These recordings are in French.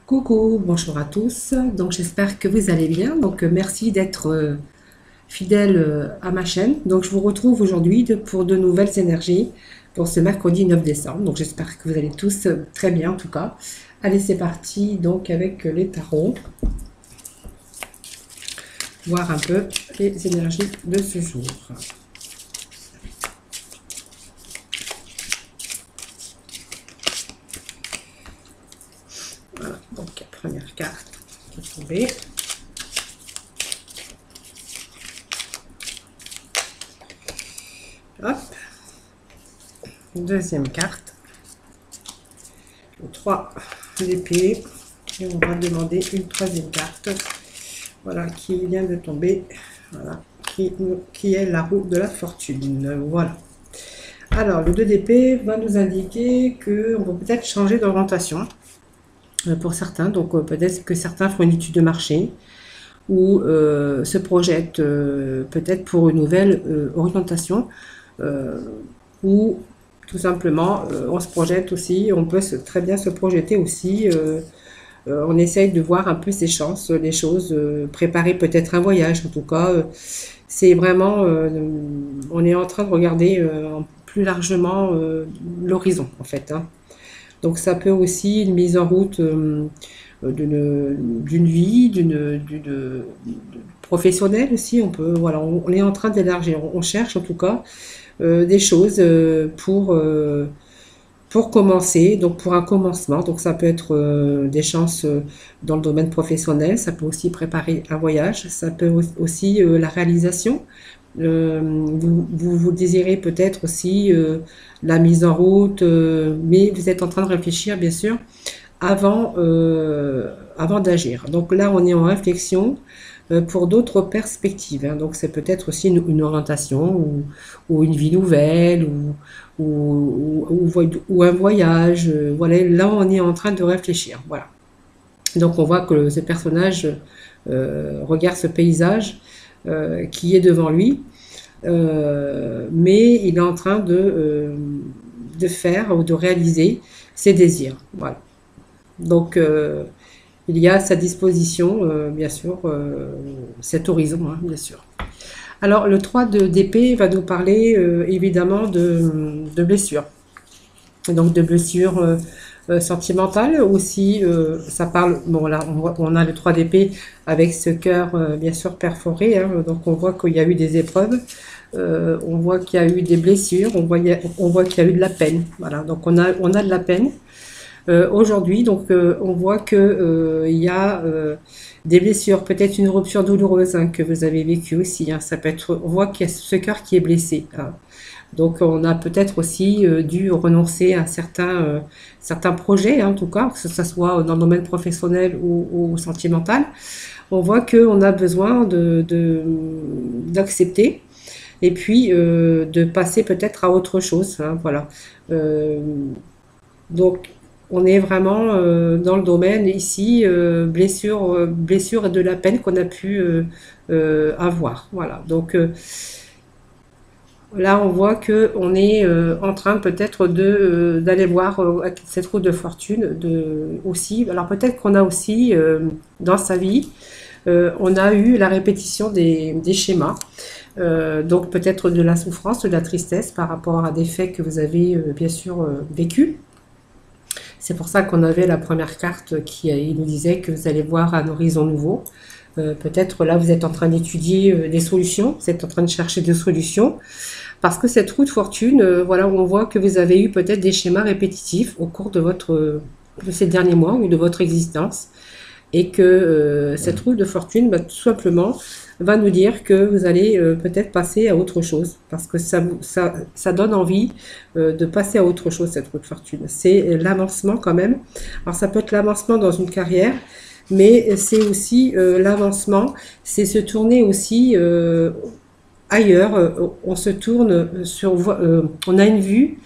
Coucou, bonjour à tous. Donc j'espère que vous allez bien. Merci d'être fidèle à ma chaîne. Donc je vous retrouve aujourd'hui pour de nouvelles énergies pour ce mercredi 9 décembre. Donc j'espère que vous allez tous très bien en tout cas. Allez, c'est parti donc avec les tarots. Voir un peu les énergies de ce jour. Voilà, donc la première carte qui est tombée. Hop. Deuxième carte. 3 d'épée. Et on va demander une troisième carte. Voilà, qui vient de tomber. Voilà, qui est la roue de la fortune. Voilà. Alors, le 2 d'épée va nous indiquer qu'on va peut-être changer d'orientation pour certains. Donc, peut-être que certains font une étude de marché ou se projettent peut-être pour une nouvelle orientation ou tout simplement on se projette aussi, on peut très bien se projeter aussi. On essaye de voir un peu ses chances, les choses, préparer peut-être un voyage en tout cas. C'est vraiment, on est en train de regarder plus largement l'horizon en fait, hein. Donc ça peut aussi une mise en route d'une vie, d'une professionnelle aussi. On peut, voilà, on est en train d'élargir. On cherche en tout cas des choses pour commencer, donc pour un commencement. Donc ça peut être des chances dans le domaine professionnel, ça peut aussi préparer un voyage, ça peut aussi la réalisation. Vous désirez peut-être aussi la mise en route, mais vous êtes en train de réfléchir, bien sûr, avant d'agir. Donc là, on est en réflexion pour d'autres perspectives, hein. Donc c'est peut-être aussi une orientation ou une vie nouvelle ou un voyage. Voilà, là, on est en train de réfléchir. Voilà. Donc on voit que ce personnage regarde ce paysage qui est devant lui, mais il est en train de faire ou de réaliser ses désirs. Voilà. Donc il y a à sa disposition, bien sûr, cet horizon, hein, bien sûr. Alors le 3 d'épée va nous parler évidemment de blessures. Donc de blessures sentimentales aussi. Ça parle, bon là on a le 3 d'épée avec ce cœur bien sûr perforé, hein. Donc on voit qu'il y a eu des épreuves. On voit qu'il y a eu des blessures, on voit qu'il y a eu de la peine. Voilà, donc on a de la peine aujourd'hui. Donc on voit que il y a des blessures, peut-être une rupture douloureuse, hein, que vous avez vécue aussi, hein. Ça peut être, on voit qu'il y a ce cœur qui est blessé, hein. Donc on a peut-être aussi dû renoncer à certains projets, hein, en tout cas, que ce soit dans le domaine professionnel ou sentimental. On voit qu'on a besoin d'accepter et puis de passer peut-être à autre chose, hein, voilà. Euh, donc on est vraiment dans le domaine ici, blessure et de la peine qu'on a pu avoir. Voilà. Donc là, on voit que on est en train peut-être d'aller voir cette route de fortune aussi. Alors peut-être qu'on a aussi dans sa vie, on a eu la répétition des schémas. Donc peut-être de la souffrance, de la tristesse par rapport à des faits que vous avez bien sûr vécus. C'est pour ça qu'on avait la première carte il nous disait que vous allez voir un horizon nouveau. Peut-être là, vous êtes en train d'étudier des solutions, vous êtes en train de chercher des solutions. Parce que cette roue de fortune, voilà, on voit que vous avez eu peut-être des schémas répétitifs au cours de ces derniers mois ou de votre existence. Et que cette roue de fortune, bah, tout simplement, va nous dire que vous allez peut-être passer à autre chose. Parce que ça donne envie de passer à autre chose, cette roue de fortune. C'est l'avancement quand même. Alors ça peut être l'avancement dans une carrière, mais c'est aussi l'avancement, c'est se tourner aussi ailleurs. On se tourne on a une vue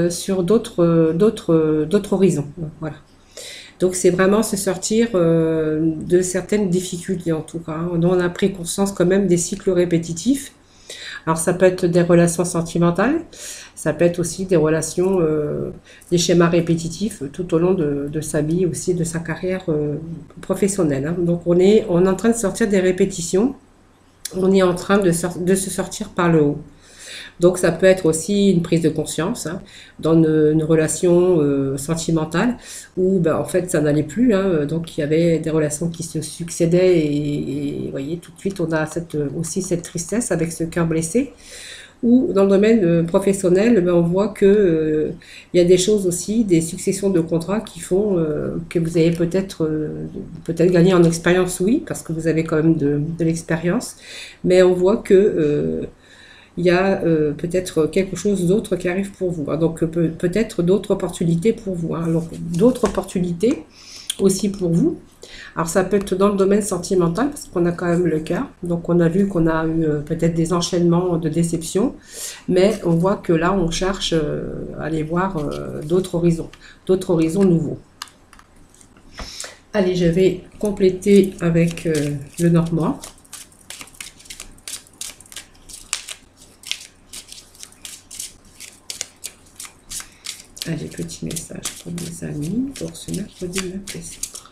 sur d'autres horizons. Voilà. Donc c'est vraiment se sortir de certaines difficultés en tout cas, hein. On a pris conscience quand même des cycles répétitifs Alors ça peut être des relations sentimentales, ça peut être aussi des relations, des schémas répétitifs tout au long de sa vie aussi, de sa carrière professionnelle, hein. Donc on est en train de sortir des répétitions, on est en train de se sortir par le haut. Donc ça peut être aussi une prise de conscience, hein, dans une relation sentimentale où ben, en fait ça n'allait plus, hein, donc il y avait des relations qui se succédaient et vous voyez tout de suite on a aussi cette tristesse avec ce cœur blessé. Ou dans le domaine professionnel, ben, on voit que il y a des choses aussi, des successions de contrats qui font que vous avez peut-être gagné en expérience, oui, parce que vous avez quand même de l'expérience, mais on voit que il y a peut-être quelque chose d'autre qui arrive pour vous, hein. Donc peut-être d'autres opportunités pour vous, hein. Donc d'autres opportunités aussi pour vous. Alors ça peut être dans le domaine sentimental parce qu'on a quand même le cœur. Donc on a vu qu'on a eu peut-être des enchaînements de déception, mais on voit que là on cherche à aller voir d'autres horizons nouveaux. Allez, je vais compléter avec le normand. Allez, petit message pour mes amis pour ce mercredi 9 décembre.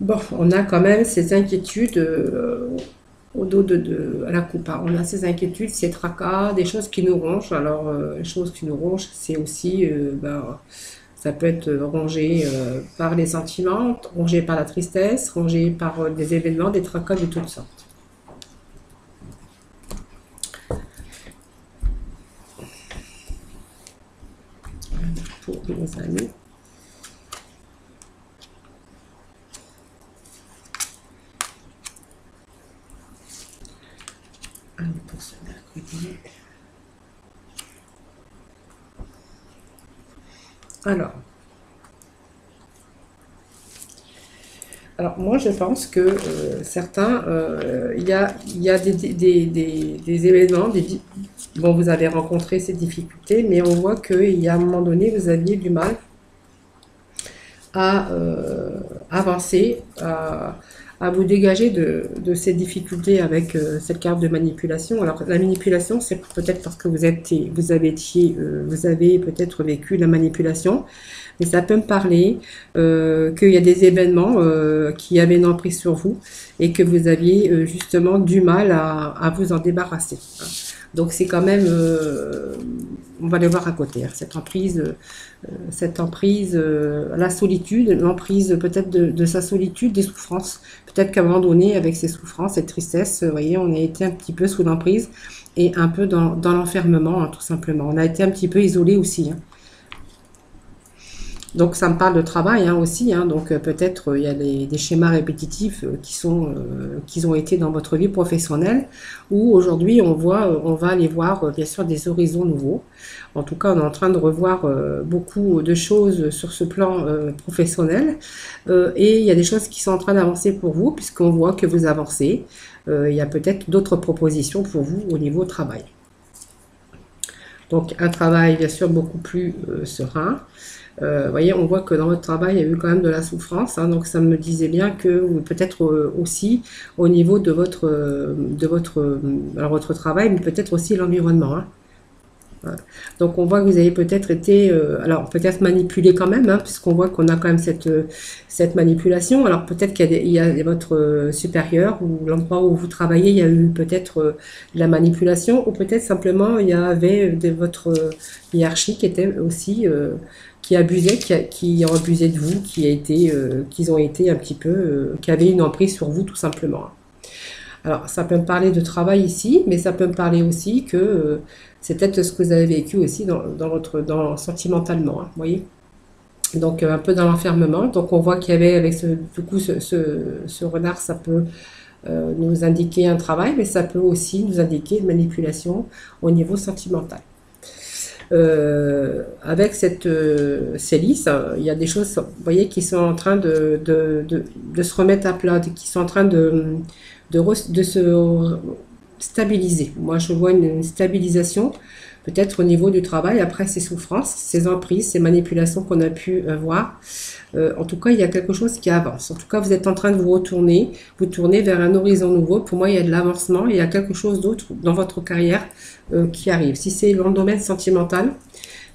Bon, on a quand même ces inquiétudes au dos à la coupe, hein. On a ces inquiétudes, ces tracas, des choses qui nous rongent. Alors, les choses qui nous rongent, c'est aussi, ben, ça peut être rongé par les sentiments, rongé par la tristesse, rongé par des événements, des tracas de toutes sortes. Pour mes amis. Allez, pour ce mercredi. Alors moi je pense que certains, il y a des événements, bon vous avez rencontré ces difficultés, mais on voit qu'il y a un moment donné vous aviez du mal à avancer, à vous dégager de ces difficultés avec cette carte de manipulation. Alors la manipulation, c'est peut-être parce que vous avez peut-être vécu la manipulation, mais ça peut me parler qu'il y a des événements qui avaient une emprise sur vous et que vous aviez justement du mal à vous en débarrasser, hein. Donc c'est quand même, on va les voir à côté, hein, cette emprise, la solitude, l'emprise peut-être de sa solitude, des souffrances. Peut-être qu'à un moment donné, avec ces souffrances, cette tristesse, vous voyez, on a été un petit peu sous l'emprise et un peu dans l'enfermement, hein, tout simplement. On a été un petit peu isolé aussi, hein. Donc ça me parle de travail, hein, aussi, hein. Donc peut-être il y a des schémas répétitifs qui ont été dans votre vie professionnelle où aujourd'hui on va aller voir bien sûr des horizons nouveaux. En tout cas on est en train de revoir beaucoup de choses sur ce plan professionnel et il y a des choses qui sont en train d'avancer pour vous puisqu'on voit que vous avancez. Il y a peut-être d'autres propositions pour vous au niveau travail. Donc un travail bien sûr beaucoup plus serein. Voyez, on voit que dans votre travail, il y a eu quand même de la souffrance, hein, donc ça me disait bien que peut-être aussi au niveau de alors votre travail, mais peut-être aussi l'environnement, hein. Voilà. Donc on voit que vous avez peut-être été, alors peut-être manipulé quand même, hein, puisqu'on voit qu'on a quand même cette manipulation. Alors peut-être il y a votre supérieur ou l'endroit où vous travaillez, il y a eu peut-être de la manipulation, ou peut-être simplement il y avait votre hiérarchie qui était aussi qui abusait, qui ont abusé de vous, qu'ils ont été un petit peu, qui avaient une emprise sur vous tout simplement, hein. Alors, ça peut me parler de travail ici, mais ça peut me parler aussi que c'est peut-être ce que vous avez vécu aussi sentimentalement, hein, vous voyez. Donc, un peu dans l'enfermement. Donc, on voit qu'il y avait, avec ce renard, ça peut nous indiquer un travail, mais ça peut aussi nous indiquer une manipulation au niveau sentimental. Avec cette Célice, il y a des choses, vous voyez, qui sont en train de se remettre à plat, qui sont en train de stabiliser. Moi, je vois une stabilisation, peut-être au niveau du travail, après ces souffrances, ces emprises, ces manipulations qu'on a pu voir. En tout cas, il y a quelque chose qui avance. En tout cas, vous êtes en train de vous tourner vers un horizon nouveau. Pour moi, il y a de l'avancement, il y a quelque chose d'autre dans votre carrière qui arrive. Si c'est dans le domaine sentimental,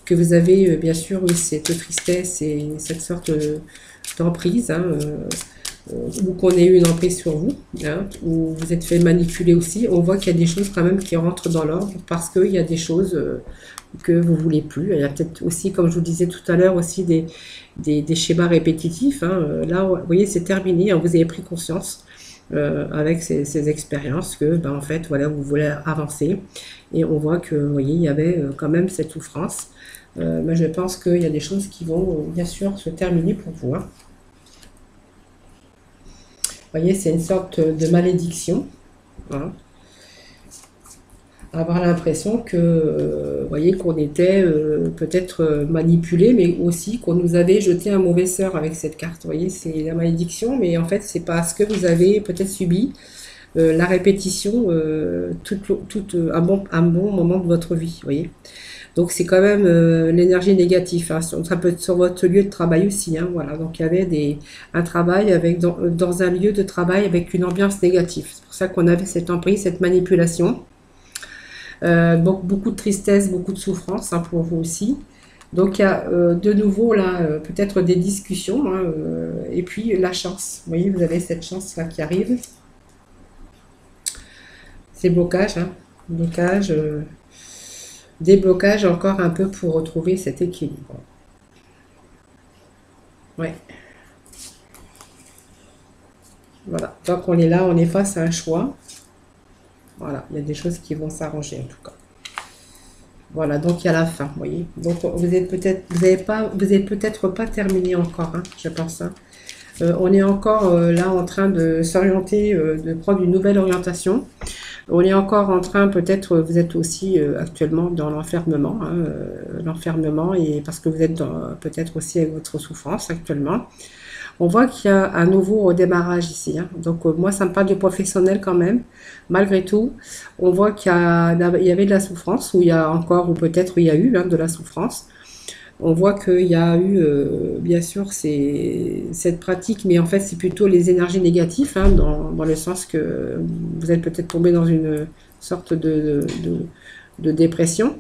que vous avez bien sûr cette tristesse et cette sorte d'emprise, hein, ou qu'on ait eu une emprise sur vous, hein, ou vous êtes fait manipuler aussi, on voit qu'il y a des choses quand même qui rentrent dans l'ordre parce qu'il y a des choses que vous voulez plus. Il y a peut-être aussi, comme je vous disais tout à l'heure, aussi des schémas répétitifs. Hein. Là, vous voyez, c'est terminé, hein, vous avez pris conscience avec ces expériences que, ben, en fait, voilà, vous voulez avancer. Et on voit que, vous voyez, il y avait quand même cette souffrance. Mais je pense qu'il y a des choses qui vont, bien sûr, se terminer pour vous. Hein. Vous voyez, c'est une sorte de malédiction. Hein. Avoir l'impression que, vous voyez, qu'on était peut-être manipulé, mais aussi qu'on nous avait jeté un mauvais sort avec cette carte. Vous voyez, c'est la malédiction, mais en fait, c'est parce que vous avez peut-être subi la répétition un bon moment de votre vie. Vous voyez. Donc c'est quand même l'énergie négative. Hein. Ça peut être sur votre lieu de travail aussi. Hein, voilà. Donc il y avait un travail dans un lieu de travail avec une ambiance négative. C'est pour ça qu'on avait cette emprise, cette manipulation. Donc beaucoup de tristesse, beaucoup de souffrance, hein, pour vous aussi. Donc il y a de nouveau là peut-être des discussions, hein, et puis la chance. Vous voyez, vous avez cette chance là qui arrive. Ces blocages, hein, blocages. Déblocage encore un peu pour retrouver cet équilibre. Ouais. Voilà. Tant qu'on est là, on est face à un choix. Voilà. Il y a des choses qui vont s'arranger en tout cas. Voilà. Donc il y a la fin. Vous voyez. Donc vous êtes peut-être pas terminé encore. Hein, je pense. Hein. On est encore là en train de s'orienter, de prendre une nouvelle orientation. On est encore en train, peut-être, vous êtes aussi actuellement dans l'enfermement, hein, l'enfermement, et parce que vous êtes peut-être aussi avec votre souffrance actuellement. On voit qu'il y a un nouveau redémarrage ici. Hein. Donc moi, ça me parle du professionnel quand même. Malgré tout, on voit qu'il y avait de la souffrance, ou il y a encore, ou peut-être il y a eu, hein, de la souffrance. On voit qu'il y a eu, bien sûr, cette pratique, mais en fait, c'est plutôt les énergies négatives, hein, dans le sens que vous êtes peut-être tombé dans une sorte de dépression.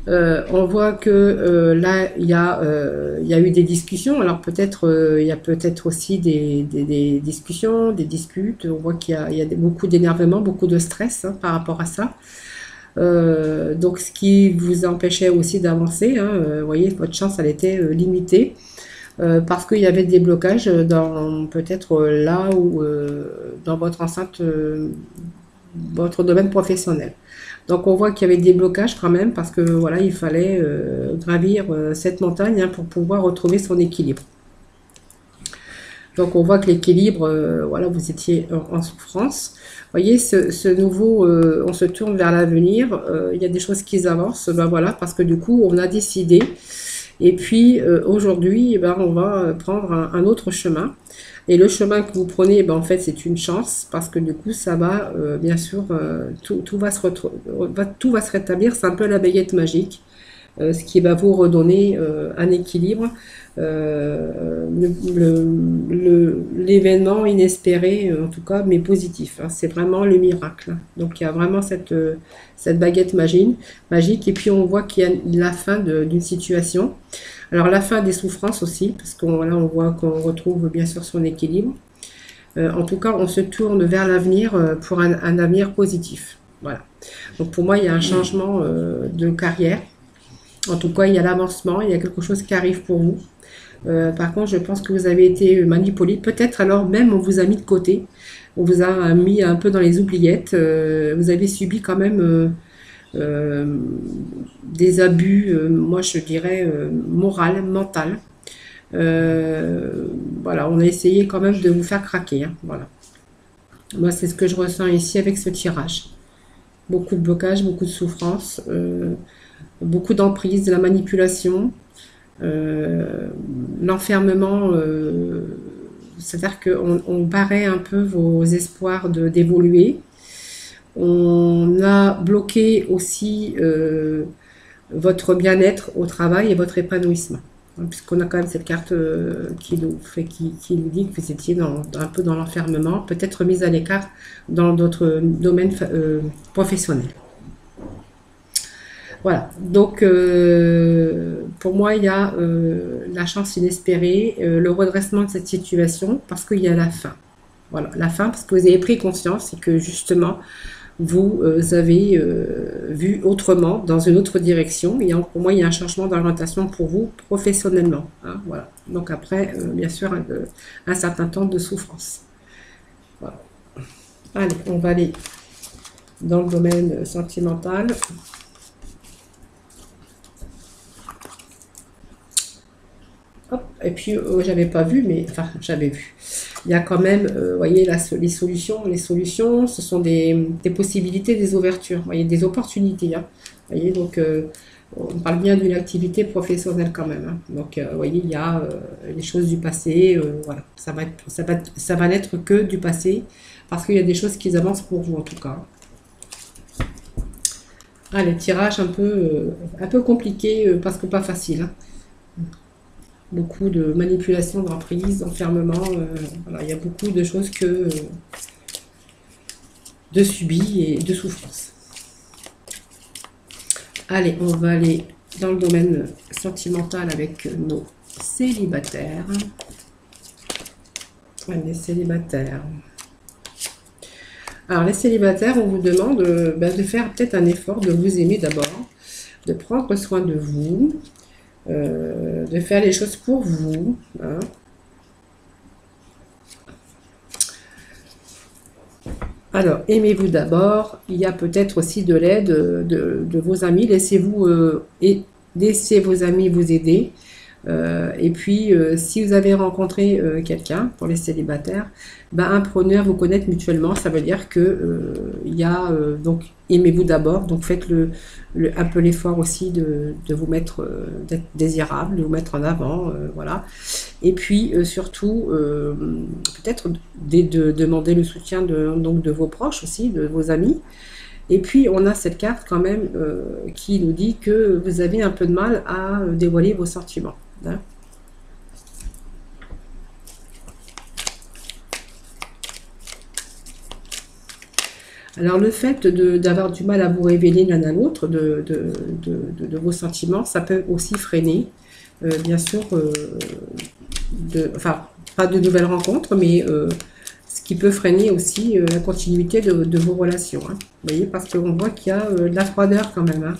On voit que là, il y a eu des discussions. Alors peut-être, il y a peut-être aussi des discussions, des disputes. On voit qu'il y a beaucoup d'énervement, beaucoup de stress, hein, par rapport à ça. Donc ce qui vous empêchait aussi d'avancer, hein, vous voyez, votre chance elle était limitée parce qu'il y avait des blocages dans peut-être là où dans votre enceinte, votre domaine professionnel. Donc on voit qu'il y avait des blocages quand même parce que voilà, il fallait gravir cette montagne, hein, pour pouvoir retrouver son équilibre. Donc on voit que l'équilibre, voilà, vous étiez en souffrance. Vous voyez, ce nouveau, on se tourne vers l'avenir, il y a des choses qui avancent, ben voilà, parce que du coup, on a décidé. Et puis, aujourd'hui, ben, on va prendre un autre chemin. Et le chemin que vous prenez, ben, en fait, c'est une chance, parce que du coup, ça va, bien sûr, tout va tout va se rétablir. C'est un peu la baguette magique, ce qui va vous redonner un équilibre. L'événement inespéré, en tout cas, mais positif. Hein, c'est vraiment le miracle. Donc il y a vraiment cette baguette magique. Et puis on voit qu'il y a la fin d'une situation. Alors la fin des souffrances aussi, parce qu'on là on voit qu'on retrouve bien sûr son équilibre. En tout cas, on se tourne vers l'avenir pour un avenir positif. Voilà. Donc pour moi, il y a un changement de carrière. En tout cas, il y a l'avancement, il y a quelque chose qui arrive pour vous. Par contre, je pense que vous avez été manipulé. Peut-être alors même on vous a mis de côté. On vous a mis un peu dans les oubliettes. Vous avez subi quand même des abus, moi je dirais, moral, mental. Voilà, on a essayé quand même de vous faire craquer. Hein, voilà. Moi, c'est ce que je ressens ici avec ce tirage. Beaucoup de blocage, beaucoup de souffrance, beaucoup d'emprise, de la manipulation. L'enfermement, c'est-à-dire qu'on barrait un peu vos espoirs d'évoluer. On a bloqué aussi votre bien-être au travail et votre épanouissement. Puisqu'on a quand même cette carte qui nous dit que vous étiez un peu dans l'enfermement, peut-être mise à l'écart dans d'autres domaines professionnels. Voilà, donc pour moi, il y a la chance inespérée, le redressement de cette situation, parce qu'il y a la fin. Voilà, la fin, parce que vous avez pris conscience et que justement, vous avez vu autrement, dans une autre direction. Et pour moi, il y a un changement d'orientation pour vous professionnellement, hein, voilà. Donc après, bien sûr, un certain temps de souffrance. Voilà. Allez, on va aller dans le domaine sentimental. Hop, et puis, j'avais pas vu, mais enfin, j'avais vu. Il y a quand même, vous voyez, là, les solutions, ce sont des possibilités, des ouvertures, vous voyez, des opportunités, hein. Vous voyez, donc, on parle bien d'une activité professionnelle quand même, hein. Donc, vous voyez, il y a les choses du passé, voilà, ça va n'être que du passé, parce qu'il y a des choses qui avancent pour vous, en tout cas. Allez, tirage un peu compliqué, parce que pas facile, hein. Beaucoup de manipulation, d'emprise, d'enfermement. Voilà, il y a beaucoup de choses de subi et de souffrance. Allez, on va aller dans le domaine sentimental avec nos célibataires. Les célibataires. Alors, les célibataires, on vous demande de faire peut-être un effort, de vous aimer d'abord, de prendre soin de vous, de faire les choses pour vous, hein. Alors, aimez-vous d'abord. Il y a peut-être aussi de l'aide de vos amis. Laissez vos amis vous aider. Et puis, si vous avez rencontré quelqu'un, pour les célibataires, apprenez à vous connaître mutuellement. Ça veut dire que il y a donc aimez-vous d'abord. Donc faites un peu l'effort aussi de vous mettre, d'être désirable, de vous mettre en avant, voilà. Et puis surtout, peut-être de demander le soutien donc de vos proches aussi, de vos amis. Et puis, on a cette carte quand même qui nous dit que vous avez un peu de mal à dévoiler vos sentiments, hein. Alors, le fait d'avoir du mal à vous révéler l'un à l'autre de vos sentiments, ça peut aussi freiner, bien sûr, enfin, pas de nouvelles rencontres, mais ce qui peut freiner aussi la continuité de vos relations, hein. Vous voyez, parce qu'on voit qu'il y a de la froideur quand même, hein.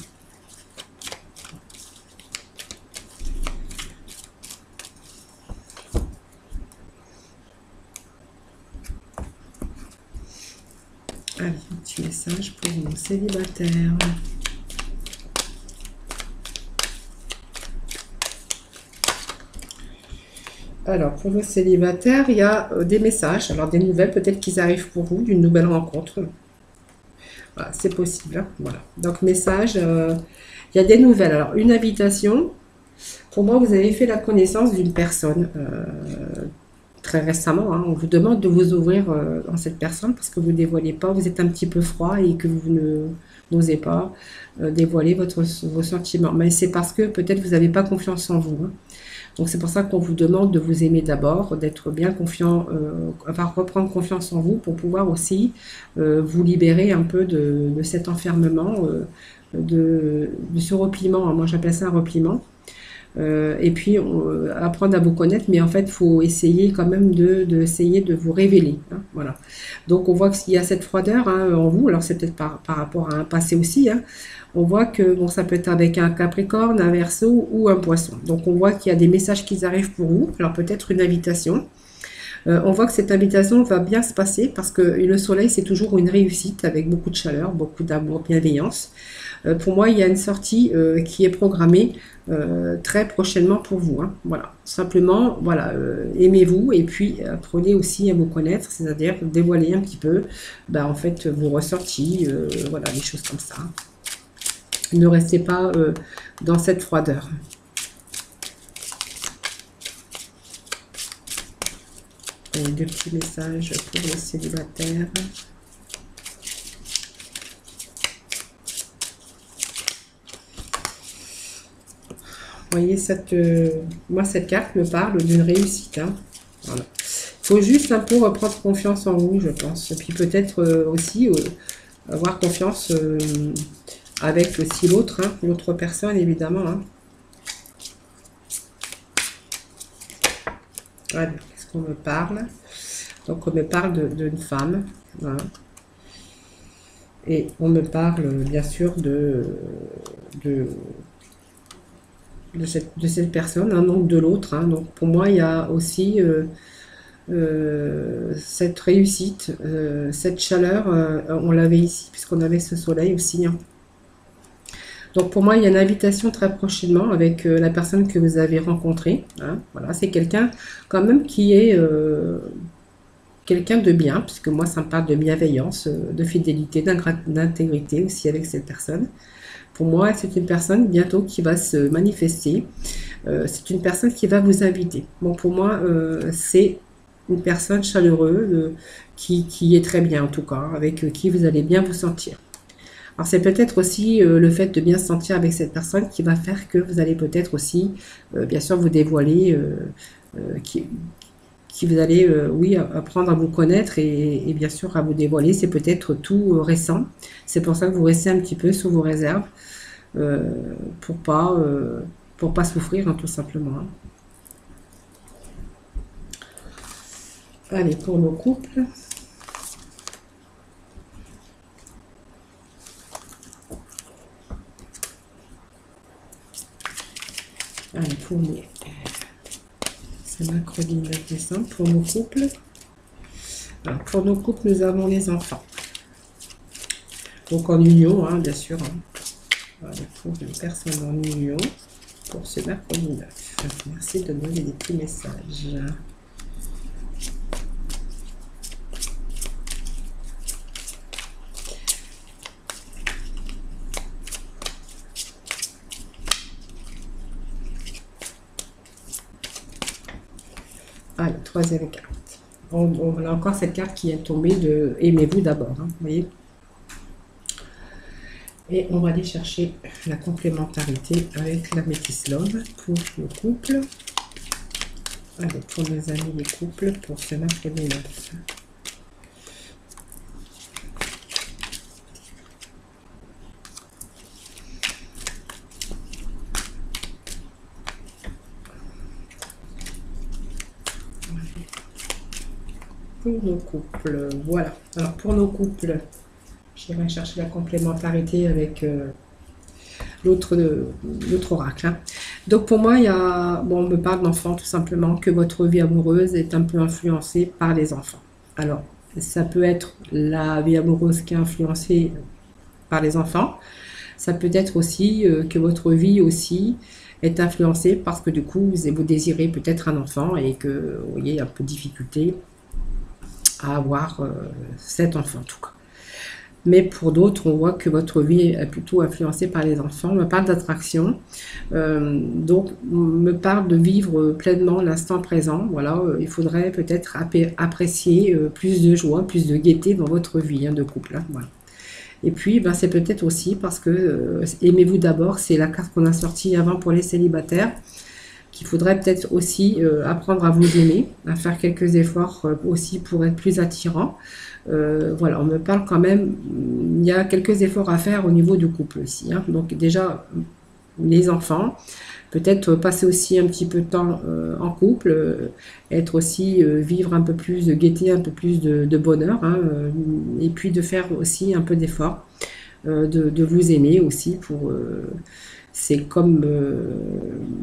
Allez, un petit message pour nos célibataires. Alors, pour vos célibataires, il y a des messages, alors des nouvelles, peut-être qu'ils arrivent pour vous, d'une nouvelle rencontre. Voilà, c'est possible, hein, voilà. Donc, message, il y a des nouvelles. Alors, une invitation. Pour moi, vous avez fait la connaissance d'une personne très récemment, hein. On vous demande de vous ouvrir dans cette personne parce que vous ne dévoilez pas, vous êtes un petit peu froid et que vous n'osez pas dévoiler vos sentiments. Mais c'est parce que peut-être vous n'avez pas confiance en vous, hein. Donc c'est pour ça qu'on vous demande de vous aimer d'abord, d'être bien confiant, enfin reprendre confiance en vous pour pouvoir aussi vous libérer un peu de cet enfermement, de ce repliement. Moi j'appelle ça un repliement. Et puis apprendre à vous connaître, mais en fait il faut essayer quand même essayer de vous révéler, hein, voilà. Donc on voit qu'il y a cette froideur, hein, en vous. Alors c'est peut-être par rapport à un passé aussi, hein. On voit que bon, ça peut être avec un Capricorne, un Verseau ou un Poisson. Donc on voit qu'il y a des messages qui arrivent pour vous. Alors peut-être une invitation. On voit que cette invitation va bien se passer parce que le soleil, c'est toujours une réussite avec beaucoup de chaleur, beaucoup d'amour, bienveillance. Pour moi, il y a une sortie qui est programmée très prochainement pour vous, hein. Voilà. Simplement, voilà, aimez-vous et puis apprenez aussi à vous connaître, c'est-à-dire dévoiler un petit peu, en fait, vos ressorties, voilà, des choses comme ça. Ne restez pas dans cette froideur. Et deux petits messages pour les célibataires. voyez, moi, cette carte me parle d'une réussite. Hein. Voilà. Il faut juste un peu reprendre confiance en vous, je pense. Et puis peut-être aussi avoir confiance avec aussi l'autre, hein, l'autre personne, évidemment. Hein. Voilà, qu'est-ce qu'on me parle? Donc, on me parle d'une femme. Voilà. Et on me parle, bien sûr, de cette personne, hein, donc de l'autre. Hein. Donc, pour moi, il y a aussi cette réussite, cette chaleur. On l'avait ici, puisqu'on avait ce soleil aussi. Hein. Donc, pour moi, il y a une invitation très prochainement avec la personne que vous avez rencontrée. Hein. Voilà, c'est quelqu'un, quand même, qui est... quelqu'un de bien, puisque moi ça me parle de bienveillance, de fidélité, d'intégrité aussi avec cette personne. Pour moi, c'est une personne bientôt qui va se manifester. C'est une personne qui va vous inviter. Bon, pour moi, c'est une personne chaleureuse qui est très bien en tout cas, avec qui vous allez bien vous sentir. Alors c'est peut-être aussi le fait de bien se sentir avec cette personne qui va faire que vous allez peut-être aussi, bien sûr, vous dévoiler, qui vous allez, oui, apprendre à vous connaître et bien sûr à vous dévoiler. C'est peut-être tout récent. C'est pour ça que vous restez un petit peu sous vos réserves pour pas souffrir, hein, tout simplement. Hein. Allez, pour nos couples. Allez, pour les... C'est mercredi 9 décembre pour nos couples. Alors, pour nos couples, nous avons les enfants. Donc en union, hein, bien sûr. Hein. Voilà, pour les personnes en union, pour ce mercredi 9. Merci de donner des petits messages. Allez, troisième carte. On a encore cette carte qui est tombée de aimez-vous d'abord. Hein, vous voyez. Et on va aller chercher la complémentarité avec la Métis Love pour le couple. Allez, pour mes amis les couples, pour ce mercredi 9. Pour nos couples, voilà. Alors pour nos couples, j'irai chercher la complémentarité avec l'autre oracle. Hein. Donc pour moi, il y a, bon, on me parle d'enfants tout simplement, que votre vie amoureuse est un peu influencée par les enfants. Alors, ça peut être la vie amoureuse qui est influencée par les enfants. Ça peut être aussi que votre vie aussi est influencée parce que du coup, vous désirez peut-être un enfant et que vous voyez un peu de difficulté à avoir cet enfant en tout cas. Mais pour d'autres, on voit que votre vie est plutôt influencée par les enfants. On me parle d'attraction, donc on me parle de vivre pleinement l'instant présent. Voilà, il faudrait peut-être apprécier plus de joie, plus de gaieté dans votre vie hein, de couple. Hein, voilà. Et puis, ben, c'est peut-être aussi parce que aimez-vous d'abord, c'est la carte qu'on a sortie avant pour les célibataires. Qu'il faudrait peut-être aussi apprendre à vous aimer, à faire quelques efforts aussi pour être plus attirant. Voilà, on me parle quand même, il y a quelques efforts à faire au niveau du couple aussi. Hein. Donc déjà, les enfants, peut-être passer aussi un petit peu de temps en couple, être aussi, vivre un peu plus de gaieté, un peu plus de bonheur, hein, et puis de faire aussi un peu d'effort, de vous aimer aussi pour... c'est comme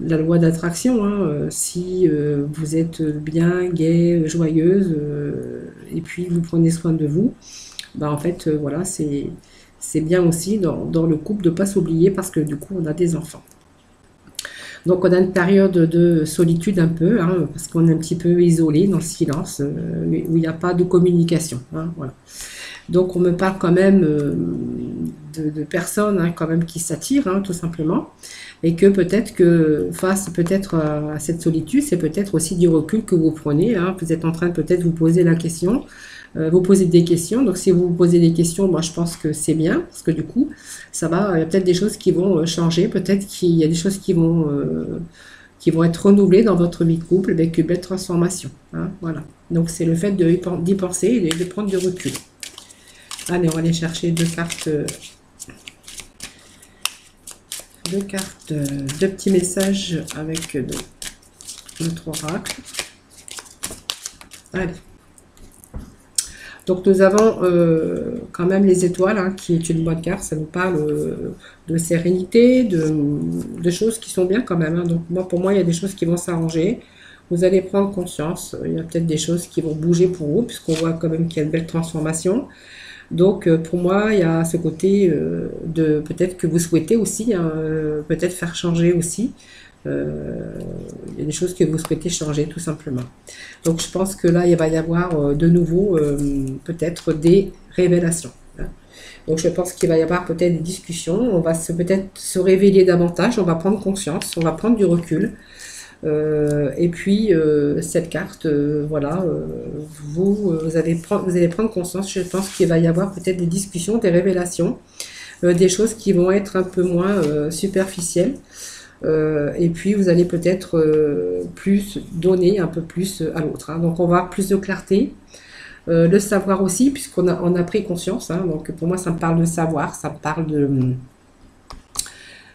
la loi d'attraction, hein, si vous êtes bien, gai, joyeuse, et puis vous prenez soin de vous, bah en fait, voilà, c'est bien aussi dans le couple de ne pas s'oublier parce que du coup, on a des enfants. Donc, on a une période de solitude un peu, hein, parce qu'on est un petit peu isolé dans le silence, où il n'y a pas de communication. Hein, voilà. Donc, on me parle quand même de personnes hein, quand même qui s'attirent, hein, tout simplement. Et que peut-être que face peut-être à cette solitude, c'est peut-être aussi du recul que vous prenez. Hein. Vous êtes en train de peut-être vous poser la question. vous posez des questions. Donc si vous vous posez des questions, moi je pense que c'est bien, parce que du coup, ça va, il y a peut-être des choses qui vont changer, peut-être qu'il y a des choses qui vont être renouvelées dans votre vie de couple avec une belle transformation, hein, voilà. Donc c'est le fait d'y penser et de prendre du recul. Allez, on va aller chercher deux petits messages avec notre oracle. Allez. Donc nous avons quand même les étoiles, hein, qui est une bonne carte. Ça nous parle de sérénité, de choses qui sont bien quand même, hein. Donc pour moi, il y a des choses qui vont s'arranger. Vous allez prendre conscience. Il y a peut-être des choses qui vont bouger pour vous, puisqu'on voit quand même qu'il y a une belle transformation. Donc pour moi, il y a ce côté de peut-être que vous souhaitez aussi, hein, peut-être faire changer aussi. Il y a des choses que vous souhaitez changer tout simplement. Donc je pense que là, il va y avoir de nouveau peut-être des révélations, hein. Donc je pense qu'il va y avoir peut-être des discussions, on va peut-être se révéler davantage, on va prendre conscience, on va prendre du recul. Et puis cette carte, voilà, vous allez prendre conscience. Je pense qu'il va y avoir peut-être des discussions, des révélations, des choses qui vont être un peu moins superficielles. Et puis vous allez peut-être plus donner un peu plus à l'autre, hein. Donc on va avoir plus de clarté, le savoir aussi, puisqu'on a pris conscience, hein. Donc pour moi ça me parle de savoir, ça me parle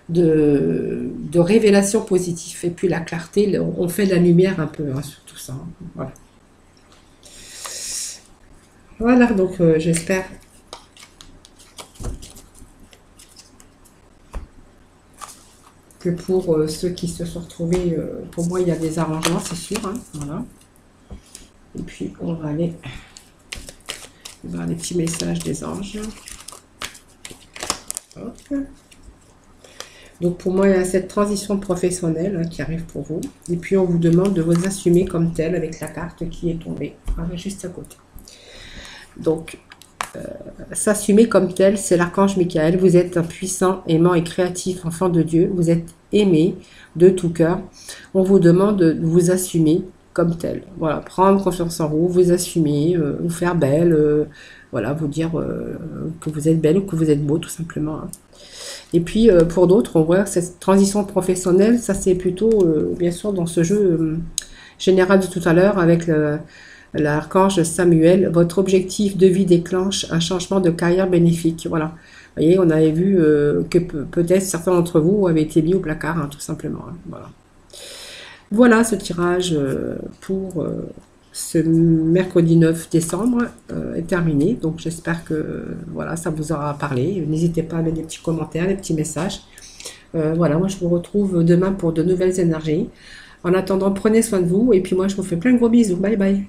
de révélation positive. Et puis la clarté, on fait de la lumière un peu, hein, sur tout ça, hein. Voilà. Voilà, donc j'espère que pour ceux qui se sont retrouvés, pour moi il y a des arrangements, c'est sûr, hein, voilà. Et puis on va aller voir les petits messages des anges. Hop. Donc pour moi il y a cette transition professionnelle, hein, qui arrive pour vous. Et puis on vous demande de vous assumer comme tel avec la carte qui est tombée, voilà, juste à côté. Donc s'assumer comme tel, c'est l'archange Michael. Vous êtes un puissant, aimant et créatif enfant de Dieu. Vous êtes aimé de tout cœur. On vous demande de vous assumer comme tel. Voilà, prendre confiance en vous, vous assumer, vous faire belle, voilà, vous dire que vous êtes belle ou que vous êtes beau, tout simplement, hein. Et puis pour d'autres, on voit que cette transition professionnelle, ça c'est plutôt, bien sûr, dans ce jeu général de tout à l'heure avec l'archange Samuel. Votre objectif de vie déclenche un changement de carrière bénéfique. Voilà. Vous voyez, on avait vu que peut-être certains d'entre vous avaient été mis au placard, hein, tout simplement, hein. Voilà. Voilà ce tirage pour ce mercredi 9 décembre est terminé. Donc j'espère que voilà, ça vous aura parlé. N'hésitez pas à mettre des petits commentaires, des petits messages. Voilà, moi je vous retrouve demain pour de nouvelles énergies. En attendant, prenez soin de vous et puis moi je vous fais plein de gros bisous. Bye bye.